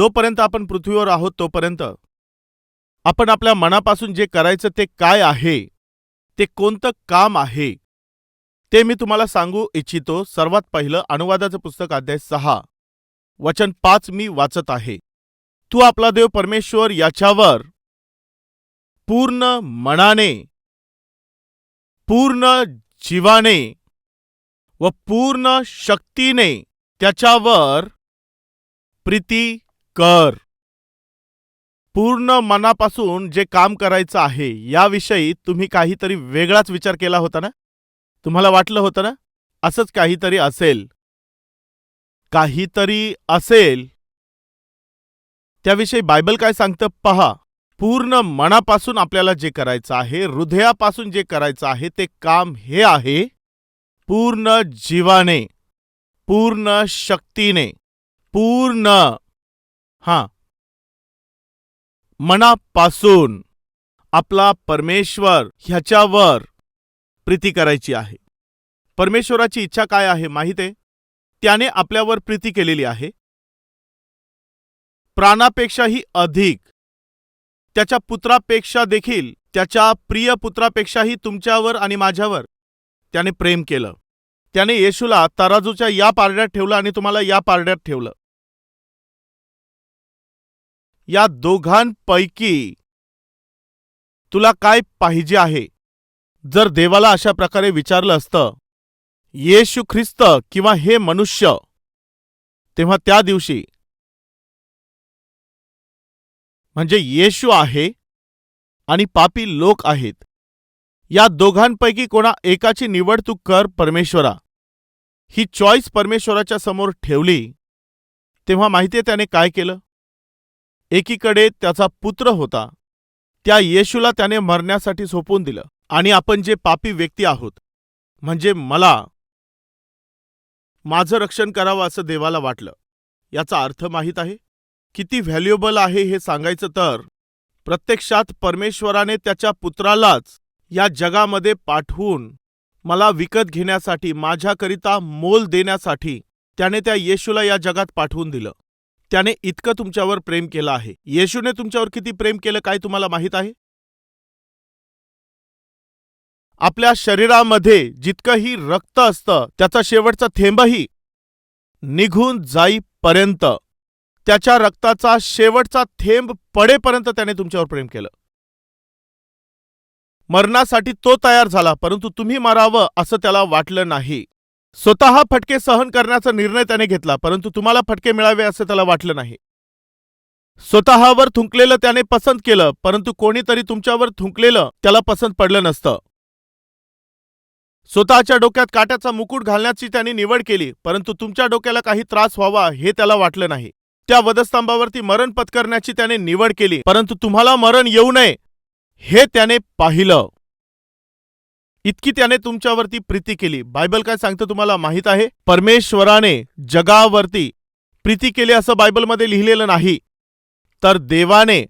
जोपर्यंत आपण पृथ्वीवर आहोत तोपर्यंत आपण आपल्या मनापासून जे करायचं ते काय आहे, ते कोणतं काम आहे, ते मी तुम्हाला सांगू इच्छितो. सर्वात पहिलं अनुवादाचं पुस्तक अध्याय 6 वचन 5 मी वाचत आहे. तू आपला देव परमेश्वर याच्यावर पूर्ण मनाने, पूर्ण जीवाने व पूर्ण शक्तीने त्याच्यावर प्रीती कर. पूर्ण मनापासून जे काम करायचं आहे याविषयी तुम्ही काहीतरी वेगळाच विचार केला होता ना? तुम्हाला वाटलं होतं ना असंच काहीतरी असेल, काहीतरी असेल. त्याविषयी बायबल काय सांगतं पहा. पूर्ण मनापासून आपल्याला जे करायचं आहे, हृदयापासून जे करायचं आहे ते काम हे आहे पूर्ण जीवाने, पूर्ण शक्तीने, पूर्ण मनापासून आपला परमेश्वर ह्याच्यावर प्रीती करायची आहे. परमेश्वराची इच्छा काय आहे माहिती आहे? त्याने आपल्यावर प्रीती केलेली आहे. प्राणापेक्षाही अधिक, त्याच्या पुत्रापेक्षा देखील, त्याच्या प्रिय पुत्रापेक्षाही तुमच्यावर आणि माझ्यावर त्याने प्रेम केलं. त्याने येशूला तराजूच्या या पारड्यात ठेवलं आणि तुम्हाला या पारड्यात ठेवलं. या दोघांपैकी तुला काय पाहिजे आहे? जर देवाला अशा प्रकारे विचारलं असतं, येशू ख्रिस्त किंवा हे मनुष्य, तेव्हा त्या दिवशी म्हणजे येशू आहे आणि पापी लोक आहेत, या दोघांपैकी कोणा एकाची निवड तू कर परमेश्वरा. ही चॉईस परमेश्वराच्या समोर ठेवली तेव्हा माहितीये त्याने काय केलं? एकीकडे त्याचा पुत्र होता, त्या येशूला त्याने मरण्यासाठी सोपवून दिलं. आणि आपण जे पापी व्यक्ती आहोत, म्हणजे मला माझं रक्षण करावं असं देवाला वाटलं. याचा अर्थ माहीत आहे किती व्हॅल्युएबल आहे हे सांगायचं तर प्रत्यक्षात परमेश्वराने त्याच्या पुत्रालाच या जगामध्ये पाठवून मला विकत घेण्यासाठी, माझ्याकरिता मोल देण्यासाठी त्याने त्या येशूला या जगात पाठवून दिलं. त्याने इतकं तुमच्यावर प्रेम केलं आहे. येशूने तुमच्यावर किती प्रेम केलं काय तुम्हाला माहीत आहे? आपल्या शरीरामध्ये जितकंही रक्त असतं त्याचा शेवटचा थेंबही निघून जाईपर्यंत, त्याच्या रक्ताचा शेवटचा थेंब पडेपर्यंत त्याने तुमच्यावर प्रेम केलं. मरणासाठी तो तयार झाला, परंतु तुम्ही मरावं असं त्याला वाटलं नाही. स्वतः फटके सहन करण्याचा निर्णय त्याने घेतला, परंतु तुम्हाला फटके मिळावे असं त्याला वाटलं नाही. स्वतःवर थुंकलेलं त्याने पसंत केलं, परंतु कोणीतरी तुमच्यावर थुंकलेलं त्याला पसंत पडलं नसतं. स्वतःच्या डोक्यात काट्याचा मुकुट घालण्याची त्याने निवड केली, परंतु तुमच्या डोक्याला काही त्रास व्हावा हे त्याला वाटलं नाही. त्या वधस्तंभावरती मरण पत्करण्याची त्याने निवड केली, परंतु तुम्हाला मरण येऊ नये हे त्याने पाहिलं. इतकी त्याने तुमच्यावरती प्रीती केली. बायबल काय सांगतं तुम्हाला माहित आहे? परमेश्वराने जगावरती प्रीती केली असं बायबलमध्ये लिहिलेलं नाही, तर देवाने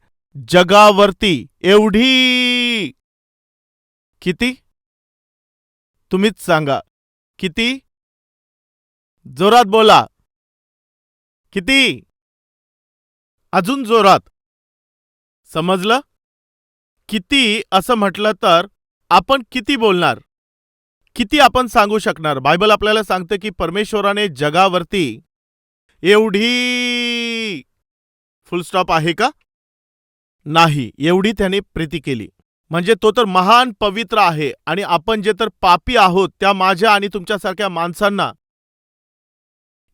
जगावरती एवढी, किती तुम्हीच सांगा, किती? जोरात बोला, किती? अजून जोरात. समजलं? किती असं म्हटलं तर आपण किती बोलणार, किती आपण सांगू शकणार? बायबल आपल्याला सांगतं की परमेश्वराने जगावरती एवढी, फुल स्टॉप आहे का? नाही, एवढी त्याने प्रीती केली. म्हणजे तो तर महान पवित्र आहे आणि आपण जे तर पापी आहोत त्या माझ्या आणि तुमच्यासारख्या माणसांना,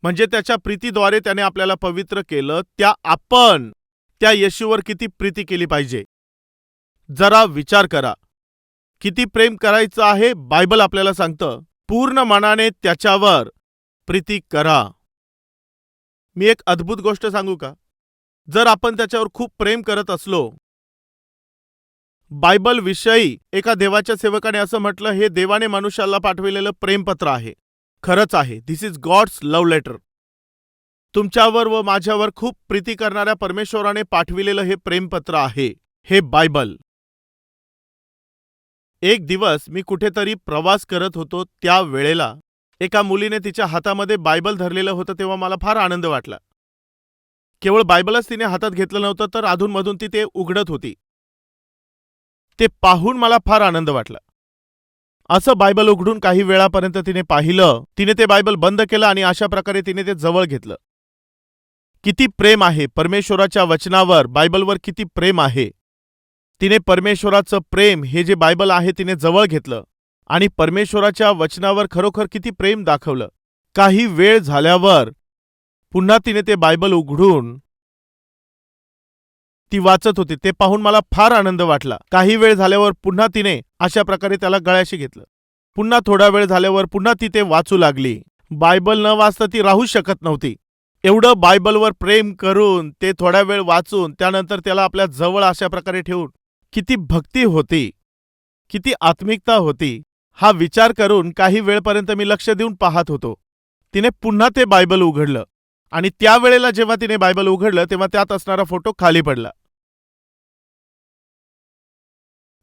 म्हणजे त्याच्या प्रीतीद्वारे त्याने आपल्याला पवित्र केलं, त्या आपण त्या येशूवर किती प्रीती केली पाहिजे जरा विचार करा. किती प्रेम करायचं आहे बायबल आपल्याला सांगतं, पूर्ण मनाने त्याच्यावर प्रीती करा. मी एक अद्भुत गोष्ट सांगू का? जर आपण त्याच्यावर खूप प्रेम करत असलो, बायबल विषयी एका देवाच्या सेवकाने असं म्हटलं, हे देवाने मनुष्याला पाठविलेलं प्रेमपत्र आहे. खरंच आहे. दिस इज गॉड्स लव्ह लेटर. तुमच्यावर व माझ्यावर खूप प्रीती करणाऱ्या परमेश्वराने पाठविलेलं हे प्रेमपत्र आहे, हे बायबल. एक दिवस मी कुठेतरी प्रवास करत होतो, त्या वेळेला एका मुलीने तिच्या हातामध्ये बायबल धरलेलं होतं, तेव्हा मला फार आनंद वाटला. केवळ बायबलच तिने हातात घेतलं नव्हतं, तर अधूनमधून ती ते उघडत होती. ते पाहून मला फार आनंद वाटला. असं बायबल उघडून काही वेळापर्यंत तिने पाहिलं. तिने ते बायबल बंद केलं आणि अशा प्रकारे तिने ते जवळ घेतलं. किती प्रेम आहे परमेश्वराच्या वचनावर, बायबलवर किती प्रेम आहे. तिने परमेश्वराचं प्रेम हे जे बायबल आहे तिने जवळ घेतलं आणि परमेश्वराच्या वचनावर खरोखर किती प्रेम दाखवलं. काही वेळ झाल्यावर पुन्हा तिने ते बायबल उघडून ती वाचत होती. ते पाहून मला फार आनंद वाटला. काही वेळ झाल्यावर पुन्हा तिने अशा प्रकारे त्याला गळ्याशी घेतलं. पुन्हा थोडा वेळ झाल्यावर पुन्हा ती ते वाचू लागली. बायबल न वाचता ती राहू शकत नव्हती. एवढं बायबलवर प्रेम करून ते थोडा वेळ वाचून त्यानंतर त्याला आपल्या जवळ अशा प्रकारे ठेवून किती भक्ती होती, किती आत्मिकता होती, हा विचार करून काही वेळपर्यंत मी लक्ष देऊन पाहत होतो. तिने पुन्हा ते बायबल उघडलं आणि त्यावेळेला जेव्हा तिने बायबल उघडलं तेव्हा त्यात असणारा फोटो खाली पडला.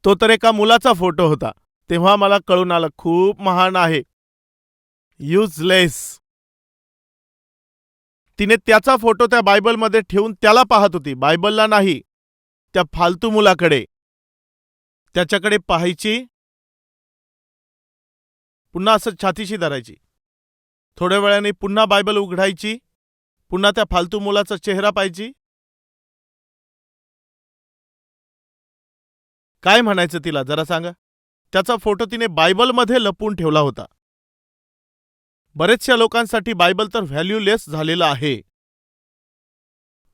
तो तर एका मुलाचा फोटो होता. तेव्हा मला कळून आलं, खूप महान आहे, युजलेस. तिने त्याचा फोटो त्या बायबलमध्ये ठेवून त्याला पाहत होती, बायबलला नाही, त्या फालतू मुलाकडे. त्याच्याकडे पाहायची, पुन्हा असं छातीशी धरायची. थोड्या वेळाने पुन्हा बायबल उघडायची, पुन्हा त्या फालतू मुलाचा चेहरा पाहायची. काय म्हणायचं तिला जरा सांगा. त्याचा फोटो तिने बायबलमध्ये लपवून ठेवला होता. बरेचशा लोकांसाठी बायबल तर व्हॅल्यूलेस झालेलं आहे.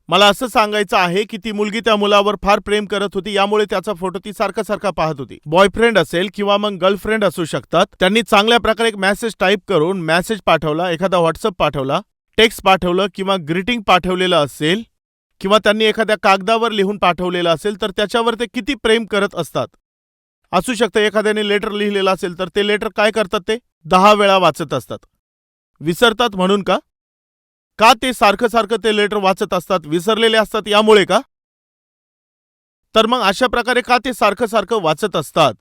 मला असं सांगायचं आहे की ती मुलगी त्या मुलावर फार प्रेम करत होती, यामुळे त्याचा फोटो ती सारखा पाहत होती. बॉयफ्रेंड असेल किंवा मग गर्लफ्रेंड असू शकतात. त्यांनी चांगल्या प्रकारे एक मेसेज टाईप करून मेसेज पाठवला, एखादा व्हॉट्सअप पाठवला, टेक्स्ट पाठवलं किंवा ग्रीटिंग पाठवलेलं असेल किंवा त्यांनी एखाद्या कागदावर लिहून पाठवलेलं असेल, तर त्याच्यावर ते किती प्रेम करत असतात. असू शकतं एखाद्याने लेटर लिहिलेलं असेल, तर ते लेटर काय करतात, ते 10 वेळा वाचत असतात. विसरतात म्हणून का? का ते सारखं ते लेटर वाचत असतात? विसरलेले असतात यामुळे का? तर मग अशा प्रकारे का ते सारखं वाचत असतात?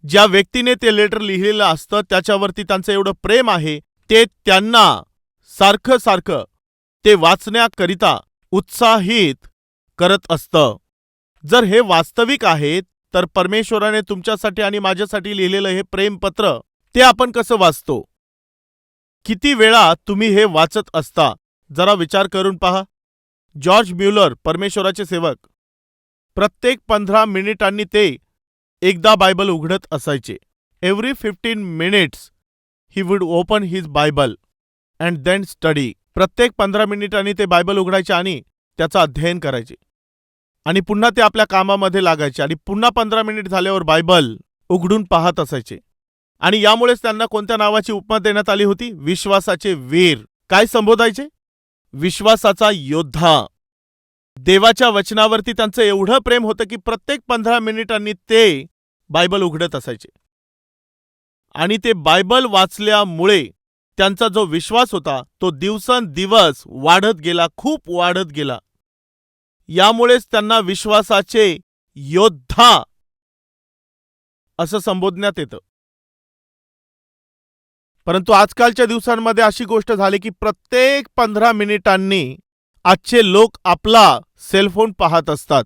ज्या व्यक्तीने ते लेटर लिहिलेलं असतं त्याच्यावरती त्यांचं एवढं प्रेम आहे, ते त्यांना सारखं ते वाचण्याकरिता उत्साहित करत असतं. जर हे वास्तविक आहे, तर परमेश्वराने तुमच्यासाठी आणि माझ्यासाठी लिहिलेलं हे प्रेमपत्र ते आपण कसं वाचतो? किती वेळा तुम्ही हे वाचत असता? जरा विचार करून पहा. जॉर्ज म्युलर, परमेश्वराचे सेवक, प्रत्येक 15 मिनिटांनी ते एकदा बायबल उघडत असायचे. Every 15 minutes he would open his Bible and then study. प्रत्येक 15 मिनिटांनी ते बायबल उघडायचे आणि त्याचं अध्ययन करायचे आणि पुन्हा ते आपल्या कामामध्ये लागायचे आणि पुन्हा 15 मिनिट झाल्यावर बायबल उघडून पाहत असायचे. आणि यामुळेच त्यांना कोणत्या नावाची उपमा देण्यात आली होती? विश्वासाचे वीर. काय संबोधायचे? विश्वासाचा योद्धा. देवाच्या वचनावरती त्यांचं एवढं प्रेम होतं की प्रत्येक 15 मिनिटांनी ते बायबल उघडत असायचे आणि ते बायबल वाचल्यामुळे त्यांचा जो विश्वास होता तो दिवसेंदिवस वाढत गेला, खूप वाढत गेला. यामुळेच त्यांना विश्वासाचे योद्धा असं संबोधण्यात येतं. परंतु आजकालच्या दिवसांमध्ये अशी गोष्ट झाली की प्रत्येक 15 मिनिटांनी आजचे लोक आपला सेलफोन पाहत असतात.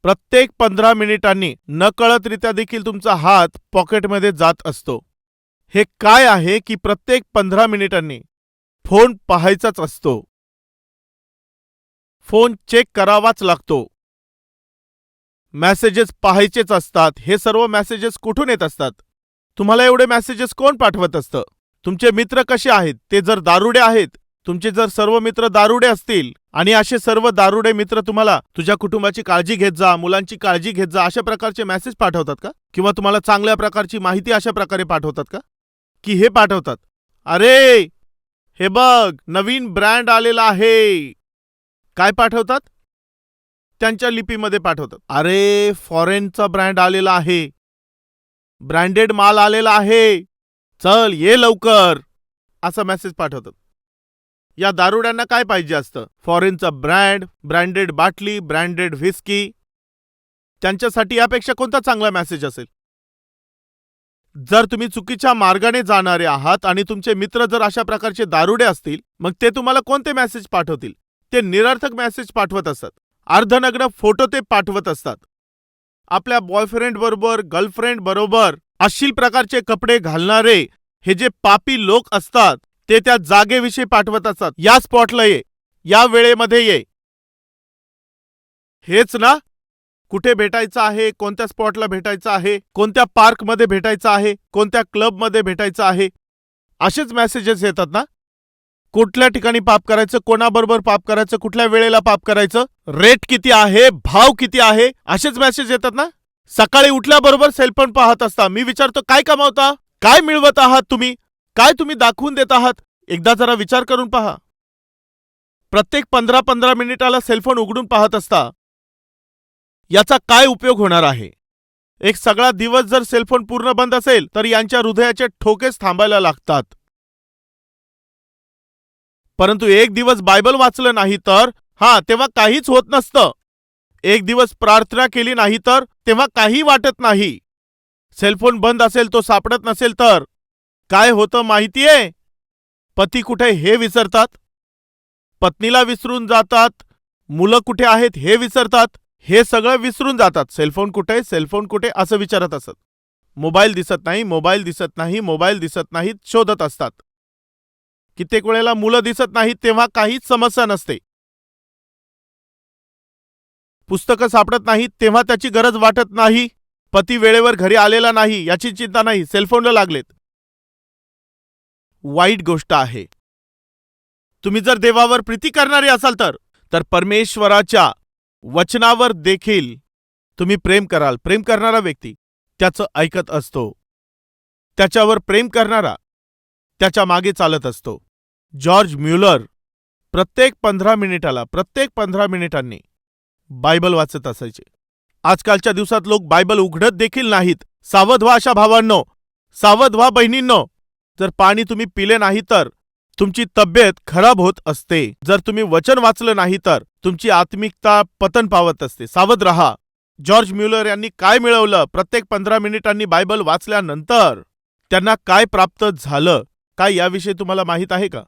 प्रत्येक 15 मिनिटांनी नकळतरित्या देखील तुमचा हात पॉकेटमध्ये जात असतो. हे काय आहे की प्रत्येक 15 मिनिटांनी फोन पाहायचाच असतो, फोन चेक करावाच लागतो, मेसेजेस पाहायचेच असतात. हे सर्व मेसेजेस कुठून येत असतात? तुम्हाला एवढे मेसेजेस कोण पाठवत असतं? तुमचे मित्र कसे आहेत? ते जर दारुडे आहेत, तुमचे जर सर्व मित्र दारुडे असतील आणि असे सर्व दारुडे मित्र तुम्हाला तुझ्या कुटुंबाची काळजी घेत जा, मुलांची काळजी घेत जा अशा प्रकारचे मेसेज पाठवतात का? किंवा तुम्हाला चांगल्या प्रकारची माहिती अशा प्रकारे पाठवतात का? की हे पाठवतात, अरे हे बघ नवीन ब्रँड आलेला आहे. काय पाठवतात? त्यांच्या लिपीमध्ये पाठवतात, अरे फॉरेनचा ब्रँड आलेला आहे, ब्रँडेड माल आलेला आहे, चल ये लवकर, असा मेसेज पाठवतात. या दारुड्यांना काय पाहिजे असतं? फॉरेनचा ब्रँड, ब्रँडेड बाटली, ब्रँडेड व्हिस्की. त्यांच्यासाठी यापेक्षा कोणता चांगला मेसेज असेल? जर तुम्ही चुकीच्या मार्गाने जाणारे आहात आणि तुमचे मित्र जर अशा प्रकारचे दारुडे असतील, मग ते तुम्हाला कोणते मेसेज पाठवतील? ते निरर्थक मेसेज पाठवत असतात. अर्धनग्न फोटो ते पाठवत असतात. आपल्या बॉयफ्रेंड बरोबर, गर्लफ्रेंड बरोबर अश्लील प्रकारचे कपडे घालणारे हे जे पापी लोक असतात ते त्या जागेविषयी पाठवत असतात. या स्पॉटला ये, या वेळेमध्ये ये. हेच ना? कुठे भेटायचं आहे, कोणत्या स्पॉटला भेटायचं आहे, कोणत्या पार्कमध्ये भेटायचं आहे, कोणत्या क्लबमध्ये भेटायचं आहे, असेच मेसेजेस येतात ना? कुठल्या ठिकाणी पाप करायचं, कोणाबरोबर पाप करायचं, कुठल्या वेळेला पाप करायचं, रेट किती आहे, भाव किती आहे, असेच मेसेज येतात ना? सकाळी उठल्याबरोबर सेलफोन पाहत असता. मी विचारतो, काय कमावता, काय मिळवत आहात तुम्ही, काय तुम्ही दाखवून देत आहात? एकदा जरा विचार करून पहा. प्रत्येक 15-15 मिनिटाला सेलफोन उघडून पाहत असता. याचा काय उपयोग होणार आहे? एक सगळा दिवस जर सेलफोन पूर्ण बंद असेल तर यांच्या हृदयाचे ठोकेच थांबायला लागतात. परंतु एक दिवस बायबल वाचलं नाही तर तेव्हा काहीच होत नसतं. एक दिवस प्रार्थना केली नाही तर तेव्हा काही वाटत नाही. सेलफोन बंद असेल, तो सापडत नसेल तर काय होतं माहितीये? पती कुठे हे विसरतात, पत्नीला विसरून जातात, मुलं कुठे आहेत हे विसरतात, हे सगळं विसरून जातात. सेलफोन कुठे, सेलफोन कुठे असं विचारत असत. मोबाईल दिसत नाही, मोबाईल दिसत नाही, मोबाईल दिसत नाहीत शोधत असतात. कित्येक वेळेला मुलं दिसत नाहीत तेव्हा काहीच समस्या नसते. पुस्तकं सापडत नाहीत तेव्हा त्याची गरज वाटत नाही. पती वेळेवर घरी आलेला नाही याची चिंता नाही, सेलफोनला लागलेत. वाईट गोष्ट आहे. तुम्ही जर देवावर प्रीती करणारे असाल तर परमेश्वराच्या वचनावर देखील तुम्ही प्रेम कराल. प्रेम करणारा व्यक्ती त्याचं ऐकत असतो. त्याच्यावर प्रेम करणारा त्याच्या मागे चालत असतो. जॉर्ज म्युलर प्रत्येक 15 मिनिटांनी बायबल वाचत असायचे. आजकालच्या दिवसात लोक बायबल उघडत देखील नाहीत. सावध व्हा अशा भावांनो, सावध व्हा बहिणींनो. जर पाणी तुम्ही पिले नाही तर तुमची तब्येत खराब होत असते. जर तुम्ही वचन वाचलं नाही तर तुमची आत्मिकता पतन पावत असते. सावध रहा. जॉर्ज म्युलर यांनी काय मिळवलं? प्रत्येक 15 मिनिटांनी बायबल वाचल्यानंतर त्यांना काय प्राप्त झालं, काय याविषयी तुम्हाला माहीत आहे का?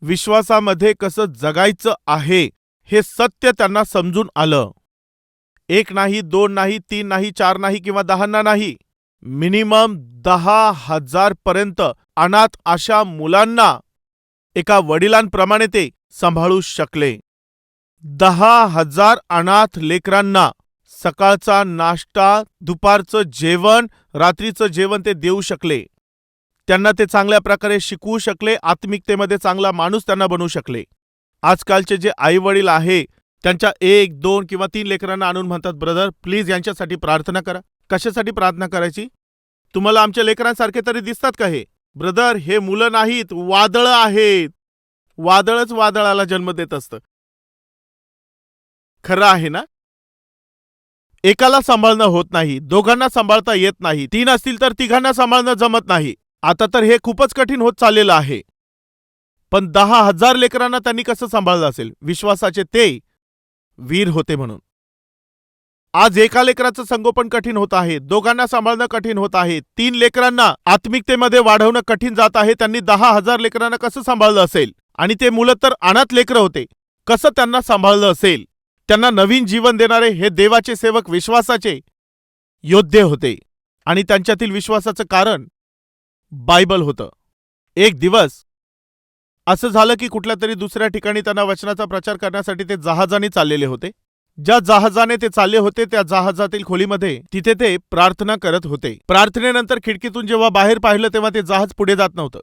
विश्वासामध्ये कसं जगायचं आहे हे सत्य त्यांना समजून आलं. 1 नाही, 2 नाही, 3 नाही, 4 नाही किंवा 10 नाही, मिनिमम 10,000 पर्यंत अनाथ अशा मुलांना एका वडिलांप्रमाणे ते सांभाळू शकले. 10,000 अनाथ लेकरांना सकाळचा नाश्ता, दुपारचं जेवण, रात्रीचं जेवण ते देऊ शकले. त्यांना ते चांगल्या प्रकारे शिकवू शकले. आत्मिकतेमध्ये चांगला माणूस त्यांना बनवू शकले. आजकालचे जे आई वडील आहे त्यांच्या 1, 2 किंवा 3 लेकरांना आणून म्हणतात, ब्रदर प्लीज यांच्यासाठी प्रार्थना करा. कशासाठी प्रार्थना करायची? तुम्हाला आमच्या लेकरांसारखे तरी दिसतात का हे? ब्रदर, हे मुलं नाहीत, वादळं आहेत. वादळच वादळाला जन्म देत असतं. खरं आहे ना? एकाला सांभाळणं होत नाही, दोघांना सांभाळता येत नाही, 3 असतील तर तिघांना सांभाळणं जमत नाही. आता तर हे खूपच कठीण होत चाललेलं आहे. पण 10,000 लेकरांना त्यांनी कसं सांभाळलं असेल? विश्वासाचे ते वीर होते म्हणून. आज एका लेकराचं संगोपन कठीण होत आहे, दोघांना सांभाळणं कठीण होत आहे, 3 लेकरांना आत्मिकतेमध्ये वाढवणं कठीण जात आहे. त्यांनी 10,000 लेकरांना कसं सांभाळलं असेल? आणि ते मुलं तर अनाथ लेकरं होते, कसं त्यांना सांभाळलं असेल? त्यांना नवीन जीवन देणारे हे देवाचे सेवक विश्वासाचे योद्धे होते. आणि त्यांच्यातील विश्वासाचं कारण बायबल होतं. एक दिवस असं झालं की कुठल्या तरी दुसऱ्या ठिकाणी त्यांना वचनाचा प्रचार करण्यासाठी ते जहाजाने चाललेले होते. ज्या जहाजाने ते चालले होते त्या जहाजातील खोलीमध्ये तिथे ते प्रार्थना करत होते. प्रार्थनेनंतर खिडकीतून जेव्हा बाहेर पाहिलं तेव्हा ते जहाज पुढे जात नव्हतं.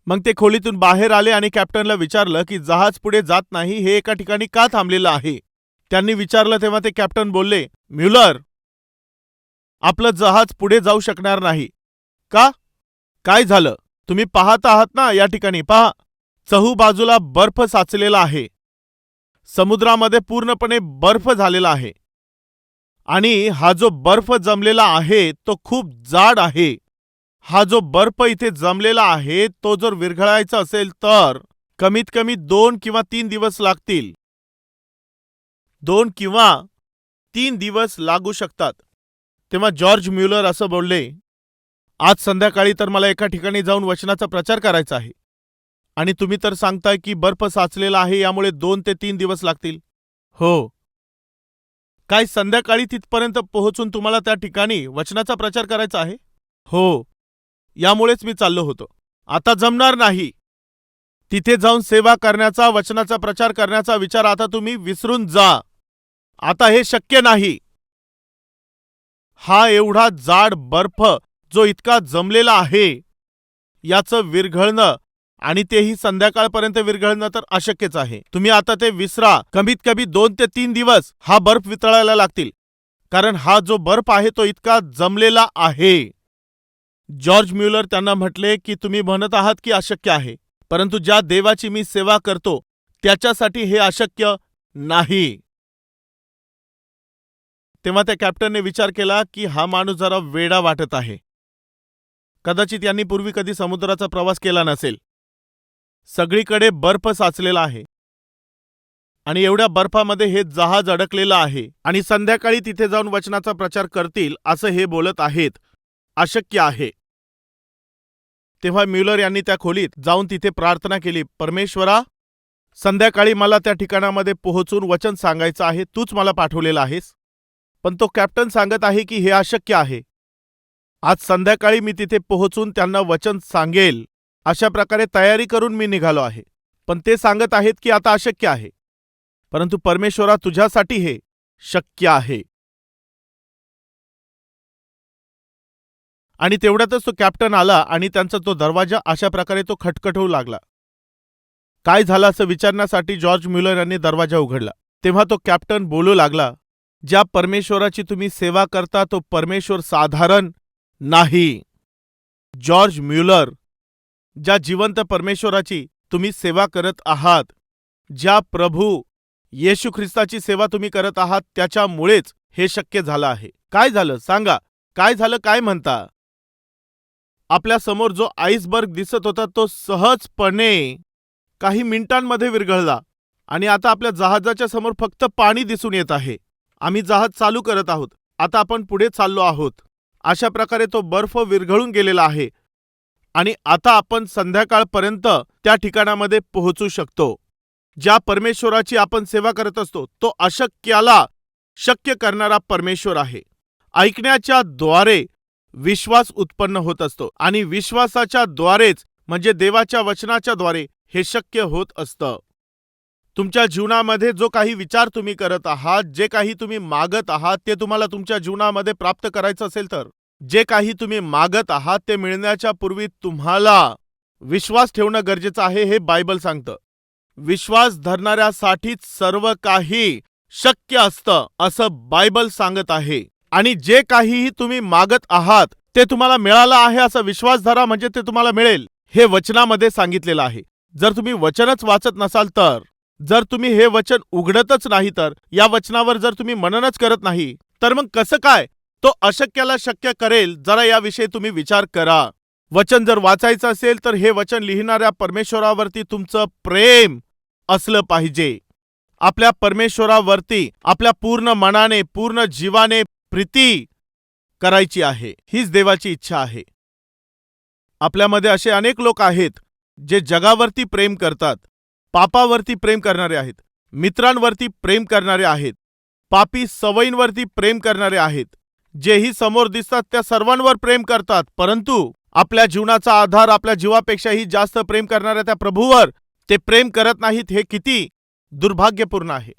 मग ते खोलीतून बाहेर आले आणि कॅप्टनला विचारलं की जहाज पुढे जात नाही, हे एका ठिकाणी का थांबलेलं आहे? त्यांनी विचारलं तेव्हा ते कॅप्टन बोलले, म्युलर, आपलं जहाज पुढे जाऊ शकणार नाही. का? काय झालं? तुम्ही पाहत आहात ना, या ठिकाणी पहा, चहूबाजूला बर्फ साचलेला आहे. समुद्रामध्ये पूर्णपणे बर्फ झालेला आहे. आणि हा जो बर्फ जमलेला आहे तो खूप जाड आहे. हा जो बर्फ इथे जमलेला आहे तो जर विरघळायचा असेल तर कमीत कमी 2 किंवा 3 दिवस लागतील. 2 किंवा 3 दिवस लागू शकतात. तेव्हा जॉर्ज म्युलर असं बोलले, आज संध्याकाळी तर मला एका ठिकाणी जाऊन वचनाचा प्रचार करायचा आहे आणि तुम्ही तर सांगताय की बर्फ साचलेला आहे, यामुळे 2 ते 3 दिवस लागतील. हो. काय संध्याकाळी तिथपर्यंत पोहोचून तुम्हाला त्या ठिकाणी वचनाचा प्रचार करायचा आहे? हो. यामुळेच मी चाललो होतो. आता जमणार नाही. तिथे जाऊन सेवा करण्याचा, वचनाचा प्रचार करण्याचा विचार आता तुम्ही विसरून जा. आता हे शक्य नाही. हा एवढा जाड बर्फ जो इतका जमलेला आहे, याचं विरघळणं आणि तेही संध्याकाळपर्यंत विरघळणं तर अशक्यच आहे. तुम्ही आता ते विसरा. कमीत कमी 2 ते 3 दिवस हा बर्फ वितळायला लागतील, कारण हा जो बर्फ आहे तो इतका जमलेला आहे. जॉर्ज म्युलर त्यांना म्हटले की तुम्ही म्हणत आहात की अशक्य आहे, परंतु ज्या देवाची मी सेवा करतो त्याच्यासाठी हे अशक्य नाही. तेव्हा त्या कॅप्टनने विचार केला की हा माणूस जरा वेडा वाटत आहे. कदाचित यांनी पूर्वी कधी समुद्राचा प्रवास केला नसेल. सगळीकडे बर्फ साचलेला आहे आणि एवढ्या बर्फामध्ये हे जहाज अडकलेलं आहे आणि संध्याकाळी तिथे जाऊन वचनाचा प्रचार करतील असं हे बोलत आहेत. अशक्य आहे. तेव्हा म्युलर यांनी त्या खोलीत जाऊन तिथे प्रार्थना केली, परमेश्वरा, संध्याकाळी मला त्या ठिकाणामध्ये पोहोचून वचन सांगायचं आहे, तूच मला पाठवलेलं आहेस. पण तो कॅप्टन सांगत आहे की हे अशक्य आहे. आज संध्याकाळी मी तिथे पोहोचून त्यांना वचन सांगेल अशा प्रकारे तयारी करून मी निघालो आहे. पण ते सांगत आहेत की आता अशक्य आहे. परंतु परमेश्वरा, तुझ्यासाठी हे शक्य आहे. आणि तेवढ्यातच तो कॅप्टन आला आणि त्यांचा तो दरवाजा अशा प्रकारे तो खटखटवू लागला. काय झालं असं विचारण्यासाठी जॉर्ज म्युलर यांनी दरवाजा उघडला. तेव्हा तो कॅप्टन बोलू लागला, ज्या परमेश्वराची तुम्ही सेवा करता तो परमेश्वर साधारण नाही. जॉर्ज म्युलर, ज्या जिवंत परमेश्वराची तुम्ही सेवा करत आहात, ज्या प्रभू येशू ख्रिस्ताची सेवा तुम्ही करत आहात, त्याच्यामुळेच हे शक्य झालं आहे. काय झालं सांगा, काय झालं, काय म्हणता? आपल्या समोर जो आईसबर्ग दिसत होता तो सहजपणे काही मिनिटांमध्ये विरघळला आणि आता आपल्या जहाजाच्या समोर फक्त पाणी दिसून येत आहे. आम्ही जहाज चालू करत आहोत. आता आपण पुढे चाललो आहोत. अशा प्रकारे तो बर्फ विरघळून गेलेला आहे आणि आता आपण संध्याकाळपर्यंत त्या ठिकाणामध्ये पोहोचू शकतो. ज्या परमेश्वराची आपण सेवा करत असतो तो अशक्याला शक्य करणारा परमेश्वर आहे. ऐकण्याच्या द्वारे विश्वास उत्पन्न होत असतो आणि विश्वासाच्या द्वारेच म्हणजे देवाच्या वचनाच्या द्वारे हे शक्य होत असतं. तुमच्या जीवनामध्ये जो काही विचार तुम्ही करत आहात, जे काही तुम्ही मागत आहात, ते तुम्हाला तुमच्या जीवनामध्ये प्राप्त करायचं असेल तर जे काही तुम्ही मागत आहात ते मिळण्याच्या पूर्वी तुम्हाला विश्वास ठेवणं गरजेचं आहे, हे बायबल सांगतं. विश्वास धरणाऱ्यासाठीच सर्व काही शक्य असतं असं बायबल सांगत आहे. आणि जे काहीही तुम्ही मागत आहात ते तुम्हाला मिळालं आहे असा विश्वास धरा, म्हणजे ते तुम्हाला मिळेल, हे वचनामध्ये सांगितलेलं आहे. जर तुम्ही वचनच वाचत नसाल तर, जर तुम्ही हे वचन उघडतच नाही तर, या वचनावर जर तुम्ही मननच करत नाही तर मग कसं काय तो अशक्याला शक्य करेल? जरा याविषयी तुम्ही विचार करा. वचन जर वाचायचं असेल तर हे वचन लिहिणाऱ्या परमेश्वरावरती तुमचं प्रेम असलं पाहिजे. आपल्या परमेश्वरावरती आपल्या पूर्ण मनाने, पूर्ण जीवाने प्रीती करायची आहे. हीच देवाची इच्छा आहे. आपल्यामध्ये असे अनेक लोक आहेत जे जगावरती प्रेम करतात, पापावरती प्रेम करणारे आहेत, मित्रांवरती प्रेम करणारे आहेत, पापी सवयींवरती प्रेम करणारे आहेत. जेही समोर दिसतात त्या सर्वांवर प्रेम करतात, परंतु आपल्या जीवनाचा आधार, आपल्या जीवापेक्षाही जास्त प्रेम करणाऱ्या त्या प्रभूवर ते प्रेम करत नाहीत. हे किती दुर्भाग्यपूर्ण आहे.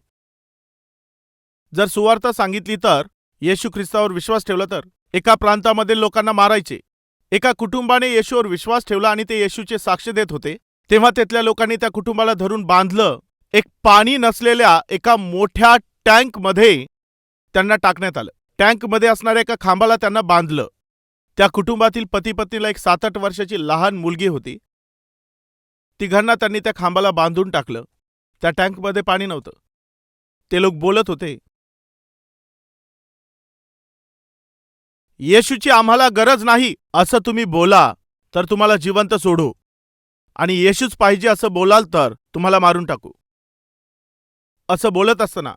जर सुवार्थ सांगितली तर, येशू ख्रिस्तावर विश्वास ठेवला तर एका प्रांतामध्ये लोकांना मारायचे. एका कुटुंबाने येशूवर विश्वास ठेवला आणि ते येशूचे साक्ष देत होते. तेव्हा तिथल्या लोकांनी त्या कुटुंबाला धरून बांधलं. एक पाणी नसलेल्या एका मोठ्या टँकमध्ये त्यांना टाकण्यात आलं. टँकमध्ये असणाऱ्या एका खांबाला त्यांना बांधलं. त्या कुटुंबातील पती पत्नीला एक 7-8 वर्षाची लहान मुलगी होती. तिघांना त्यांनी त्या खांबाला बांधून टाकलं. त्या टँकमध्ये पाणी नव्हतं. ते लोक बोलत होते, येशूची आम्हाला गरज नाही असं तुम्ही बोला तर तुम्हाला जिवंत सोडू, आणि येशूच पाहिजे असं बोलाल तर तुम्हाला मारून टाकू. असं बोलत असताना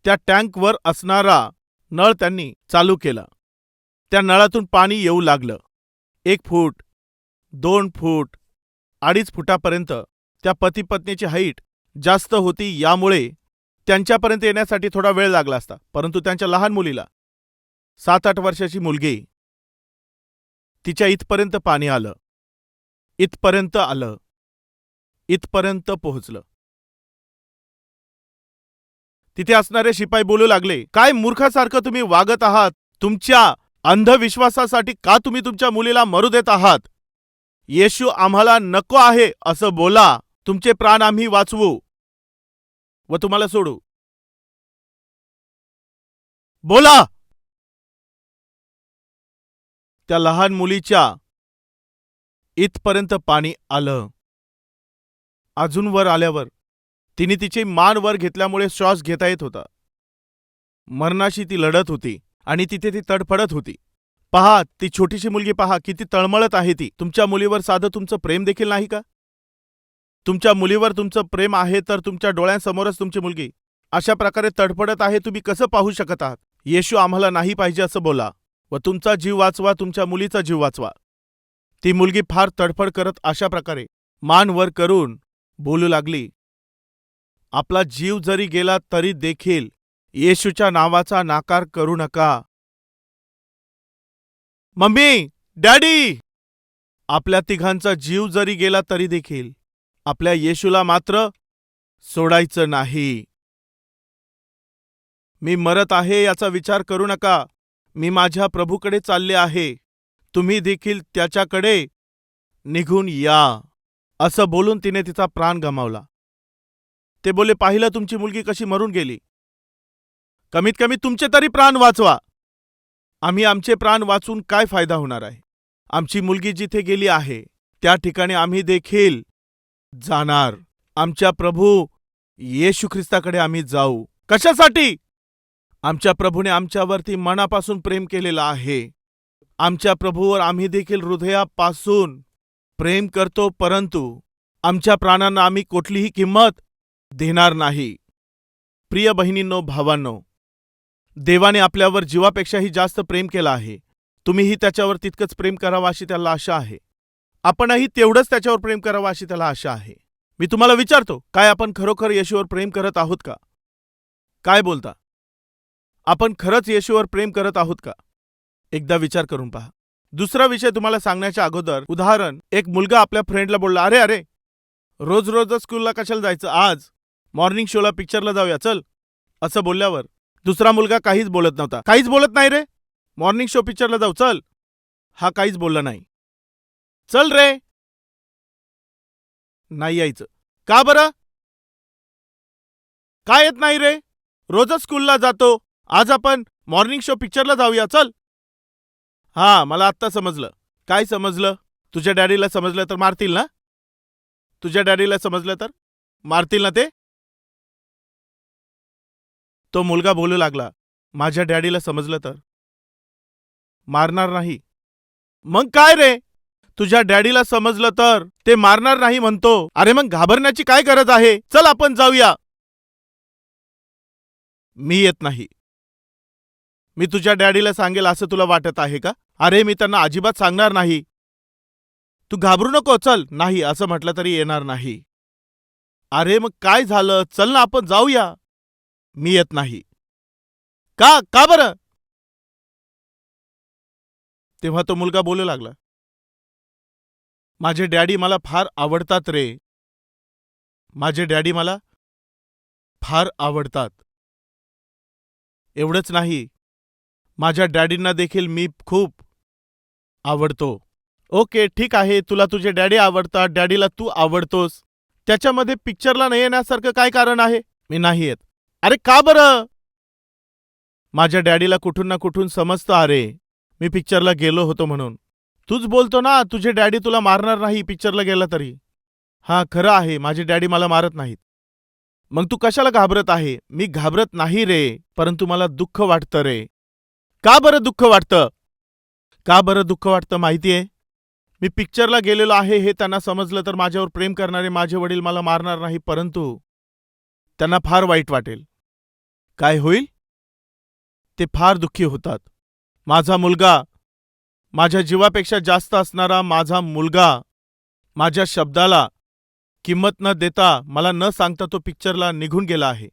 त्या टँकवर असणारा नळ त्यांनी चालू केला. त्या नळातून पाणी येऊ लागलं. 1 फूट, 2 फूट, 2.5 फुटापर्यंत त्या पती पत्नीची हाईट जास्त होती, यामुळे त्यांच्यापर्यंत येण्यासाठी थोडा वेळ लागला असता. परंतु त्यांच्या लहान मुलीला 7-8 वर्षाची मुलगी, तिच्या इथपर्यंत पाणी आलं, इथपर्यंत आलं, इथपर्यंत पोहोचलं. तिथे असणारे शिपाई बोलू लागले, काय मूर्खासारखं तुम्ही वागत आहात? तुमच्या अंधविश्वासासाठी का तुम्ही तुमच्या मुलीला मरू देत आहात? येशू आम्हाला नको आहे असं बोला. तुमचे प्राण आम्ही वाचवू व तुम्हाला सोडू. बोला. त्या लहान मुलीच्या इथपर्यंत पाणी आलं. अजून वर आल्यावर तिने तिची मान वर घेतल्यामुळे श्वास घेता येत होता. मरणाशी ती लढत होती आणि तिथे ती तडफडत होती. पहा, ती छोटीशी मुलगी पहा, किती तळमळत आहे ती. तुमच्या मुलीवर साधं तुमचं प्रेम देखील नाही का? तुमच्या मुलीवर तुमचं प्रेम आहे तर तुमच्या डोळ्यांसमोरच तुमची मुलगी अशा प्रकारे तडफडत आहे. तुम्ही कसं पाहू शकत आहात? येशू आम्हाला नाही पाहिजे असं बोला व तुमचा जीव वाचवा, तुमच्या मुलीचा जीव वाचवा. ती मुलगी फार तडफड करत अशा प्रकारे मान वर करून बोलू लागली, आपला जीव जरी गेला तरी देखील येशूच्या नावाचा नाकार करू नका. मम्मी, डॅडी, आपल्या तिघांचा जीव जरी गेला तरी देखील आपल्या येशूला मात्र सोडायचं नाही. मी मरत आहे याचा विचार करू नका. मी माझ्या प्रभूकडे चालले आहे. तुम्ही देखील त्याच्याकडे निघून या. असं बोलून तिने तिचा प्राण गमावला. ते बोलले, पाहिलं तुमची मुलगी कशी मरून गेली. कमीत कमी तुमचे तरी प्राण वाचवा. आम्ही आमचे प्राण वाचून काय फायदा होणार आहे? आमची मुलगी जिथे गेली आहे त्या ठिकाणी आम्ही देखील जाणार. आमच्या प्रभू येशू ख्रिस्ताकडे आम्ही जाऊ. कशासाठी? आमच्या प्रभूने आमच्यावरती मनापासून प्रेम केलेलं आहे. आमच्या प्रभूवर आम्ही देखील हृदयापासून प्रेम करतो, परंतु आमच्या प्राणांना आम्ही कुठलीही किंमत देणार नाही. प्रिय बहिणींनो, भावांनो, देवाने आपल्यावर जीवापेक्षाही जास्त प्रेम केलं आहे. तुम्हीही त्याच्यावर तितकंच प्रेम करावं अशी त्याला आशा आहे. आपणही तेवढंच त्याच्यावर प्रेम करावं अशी त्याला आशा आहे. मी तुम्हाला विचारतो, काय आपण खरोखर येशूवर प्रेम करत आहोत का? काय बोलता? आपण खरंच येशूवर प्रेम करत आहोत का? एकदा विचार करून पहा. दुसरा विषय तुम्हाला सांगण्याच्या अगोदर उदाहरण, एक मुलगा आपल्या फ्रेंडला बोलला, अरे अरे रोज रोजच स्कूलला कशाला जायचं, आज मॉर्निंग शोला पिक्चरला जाऊया चल. असं बोलल्यावर दुसरा मुलगा काहीच बोलत नव्हता. काहीच बोलत नाही रे, मॉर्निंग शो पिक्चरला जाऊ चल. हा काहीच बोलला नाही. चल रे, नाही यायचं. का बरं? काय येत नाही रे? रोजच स्कूलला जातो, आज आपण मॉर्निंग शो पिक्चरला जाऊया चल. हा, मला आत्ता समजलं. काय समजलं? तुझ्या डॅडीला समजलं तर मारतील ना? तुझ्या डॅडीला समजलं तर मारतील ना ते? तो मुलगा बोलू लागला, माझ्या डॅडीला समजलं तर मारणार नाही. मग काय रे, तुझ्या डॅडीला समजलं तर ते मारणार नाही म्हणतो. अरे मग घाबरण्याची काय गरज आहे? चल आपण जाऊया. मी येत नाही. मी तुझ्या डॅडीला सांगेल असं तुला वाटत आहे का? अरे मी त्यांना अजिबात सांगणार नाही. तू घाबरू नको, चल. नाही असं म्हटलं तरी येणार नाही. अरे मग काय झालं? चल ना आपण जाऊया. मी येत नाही. का? का बरं? तेव्हा तो मुलगा बोलू लागला, माझे डॅडी मला फार आवडतात रे. माझे डॅडी मला फार आवडतात. एवढंच नाही, माझ्या डॅडींना देखील मी खूप आवडतो. ओके, ठीक आहे, तुला तुझे डॅडी आवडतात, डॅडीला तू आवडतोस, त्याच्यामध्ये पिक्चरला नाही येण्यासारखं काय कारण आहे? मी नाही येत. अरे का बरं? माझ्या डॅडीला कुठून ना कुठून समजतं अरे मी पिक्चरला गेलो होतो म्हणून. तूच बोलतो ना तुझे डॅडी तुला मारणार नाही पिक्चरला गेला तरी. हा खरं आहे, माझे डॅडी मला मारत नाहीत. मग तू कशाला घाबरत आहे? मी घाबरत नाही रे, परंतु मला दुःख वाटतं रे. का बरं दुःख वाटतं? का बरं दुःख वाटतं माहितीये? मी पिक्चरला गेलेलो आहे हे त्यांना समजलं तर माझ्यावर प्रेम करणारे माझे वडील मला मारणार नाही, परंतु त्यांना फार वाईट वाटेल. काय होईल? ते फार दुःखी होतात. माझा मुलगा, माझ्या जीवापेक्षा जास्त असणारा माझा मुलगा, माझ्या शब्दाला किंमत न देता, मला न सांगता तो पिक्चरला निघून गेला आहे.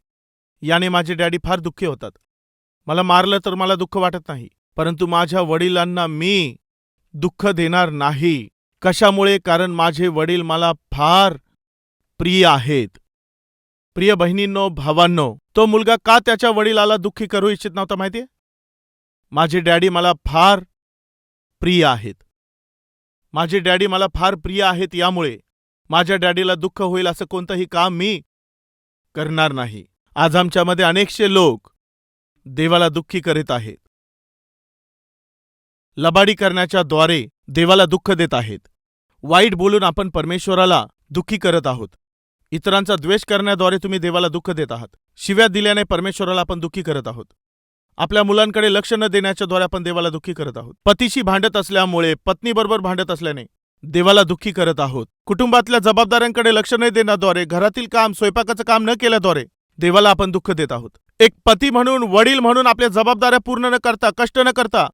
याने माझे डॅडी फार दुःखी होतात. मला मारलं तर मला दुःख वाटत नाही, परंतु माझ्या वडिलांना मी दुःख देणार नाही. कशामुळे? कारण माझे वडील मला फार प्रिय आहेत. प्रिय बहिणींनो, भावांनो, तो मुलगा का त्याच्या वडिलाला दुःखी करू इच्छित नव्हता माहितीये? माझे डॅडी मला फार प्रिय आहेत. माझे डॅडी मला फार प्रिय आहेत, यामुळे माझ्या डॅडीला दुःख होईल असं कोणतंही काम मी करणार नाही. आज आमच्यामध्ये अनेकशे लोक देवाला दुःखी करीत आहेत. लबाडी करण्याच्या द्वारे देवाला दुःख देत आहेत. वाईट बोलून आपण परमेश्वराला दुःखी करत आहोत. इतरांचा द्वेष करण्याद्वारे तुम्ही देवाला दुःख देत आहात. शिव्या दिल्याने परमेश्वराला आपण दुःखी करत आहोत. आपल्या मुलांकडे लक्ष न देण्याच्या द्वारे आपण देवाला दुःखी करत आहोत. पतीशी भांडत असल्यामुळे, पत्नीबरोबर भांडत असल्याने देवाला दुःखी करत आहोत. कुटुंबातल्या जबाबदाऱ्यांकडे लक्ष न देण्याद्वारे, घरातील काम, स्वयंपाकाचं काम न केल्याद्वारे देवाला आपण दुःख देत आहोत. एक पती म्हणून, वडील म्हणून आपल्या जबाबदाऱ्या पूर्ण न करता, कष्ट न करता,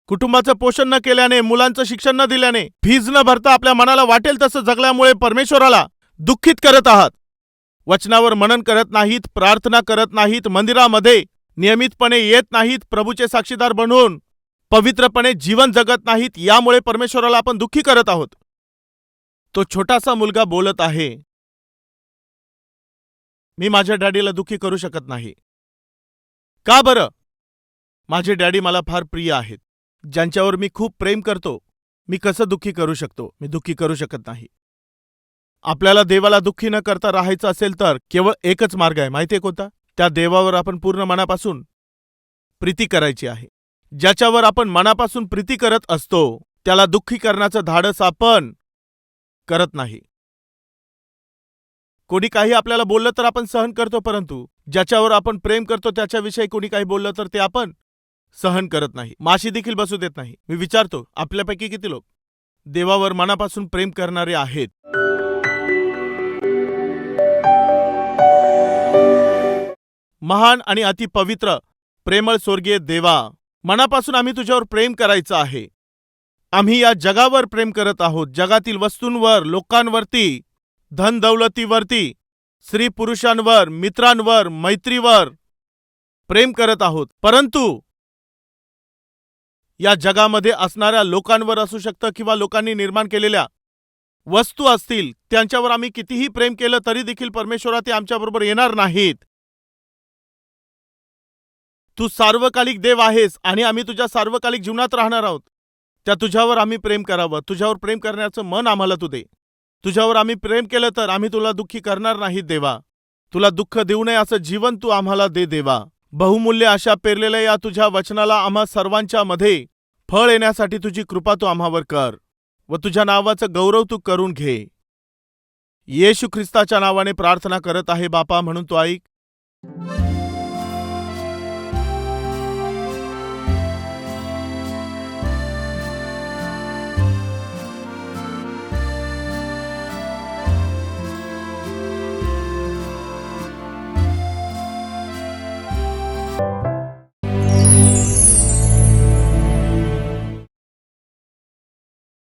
कुटुंबाचं पोषण न केल्याने, मुलांचं शिक्षण न दिल्याने, फीज न भरता आपल्या मनाला वाटेल तसं जगल्यामुळे परमेश्वराला दुःखित करत आहात. वचनावर मनन करत नाहीत, प्रार्थना करत नाहीत, मंदिरामध्ये नियमितपणे येत नाहीत, प्रभूचे साक्षीदार बनून पवित्रपणे जीवन जगत नाहीत, यामुळे परमेश्वराला आपण दुःखी करत आहोत. तो छोटासा मुलगा बोलत आहे, मी माझ्या डॅडीला दुःखी करू शकत नाही. का बरं? माझे डॅडी मला फार प्रिय आहेत, ज्यांच्यावर मी खूप प्रेम करतो. मी कसं दुःखी करू शकतो? मी दुःखी करू शकत नाही. आपल्याला देवाला दुःखी न करता राहायचं असेल तर केवळ एकच मार्ग आहे, माहितीये कोणता? त्या देवावर आपण पूर्ण मनापासून प्रीती करायची आहे. ज्याच्यावर आपण मनापासून प्रीती करत असतो त्याला दुःखी करण्याचं धाडस आपण करत नाही. कोणी काही आपल्याला बोललं तर आपण सहन करतो, परंतु ज्याच्यावर आपण प्रेम करतो त्याच्याविषयी कोणी काही बोललं तर ते आपण सहन करत नाही. माशी देखील बसू देत नाही. मी विचारतो, आपल्यापैकी किती लोक देवावर मनापासून प्रेम करणारे आहेत? महान आणि अतिपवित्र प्रेमळ स्वर्गीय देवा, मनापासून आम्ही तुझ्यावर प्रेम करायचं आहे. आम्ही या जगावर प्रेम करत आहोत. जगातील वस्तूंवर, लोकांवरती, धन दौलतीवरती, स्त्री पुरुषांवर, मित्रांवर, मैत्रीवर प्रेम करत आहोत. परंतु या जगामध्ये असणाऱ्या लोकांवर असू शकतं किंवा लोकांनी निर्माण केलेल्या वस्तू असतील, त्यांच्यावर आम्ही कितीही प्रेम केलं तरी देखील परमेश्वरा ते आमच्याबरोबर येणार नाहीत. तू सार्वकालिक देव आहेस आणि आम्ही तुझ्या सार्वकालिक जीवनात राहणार आहोत. त्या तुझ्यावर आम्ही प्रेम करावं. तुझ्यावर प्रेम करण्याचं मन आम्हाला तू दे. तुझ्यावर आम्ही प्रेम केलं तर आम्ही तुला दुःखी करणार नाही देवा. तुला दुःख देऊ नये असं जीवन तू आम्हाला दे देवा. बहुमूल्य अशा पेरलेल्या या तुझ्या वचनाला आम्हा सर्वांच्या मध्ये फळ येण्यासाठी तुझी कृपा तू आम्हावर कर व तुझ्या नावाचं गौरव तू करून घे. येशू ख्रिस्ताच्या नावाने प्रार्थना करत आहे बापा, म्हणून तू ऐक.